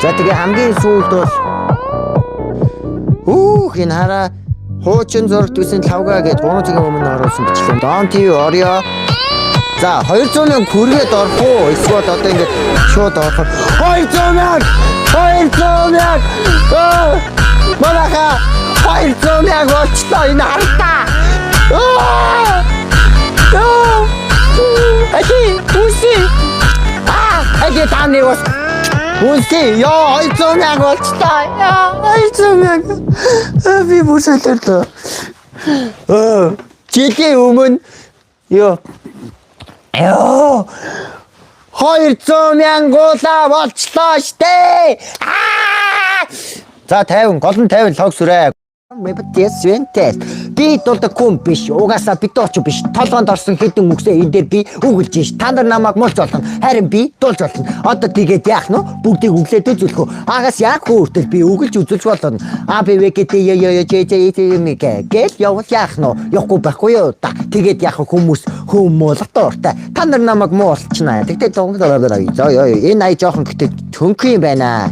За тэгээ хамгийн сүүлд бол энэ хараа хуучин зураг төсөн лавга гэдэг 3 цагийн өмнө оруулсан бичлэг. Дон ТV орё. За 200 мянга хүргээд орох уу? Эсвэл одоо ингээд шууд орох. 200 мянга! 200 мянга! Манаха 200 мянга болчихлоо энэ хартаа. Үси! Аги тааны бас. Үси, ёо 200 мянга болчихлоо. 200 мянга. Би бүсэлтэй. Жилийн өмнө ёо 200 мянгуулаа болчлоо штэ. За 50 гол нь 50 лог сүрээ. Би дулдаг хүн биш. Угаасаа битооч биш. Толгоонд орсон хэдэн үгсээ энэ дээр би үгэлж ш. Та нар намайг мулж болно. Харин би дулж болно. Одоо тэгээд яах нь бүгдийг өглөөд үзүүлэх үү? Агаас яг хөөртөл би үгэлж үзүүлж болно. Гэл явал яах нь? Явахгүй байхгүй юу? Тэгээд яах хүмүүс хүмүүлх доортой. Та нар намайг муулчихна. Тэгтээ энэ ай жоохон гэдэг хөнгөн юм байна.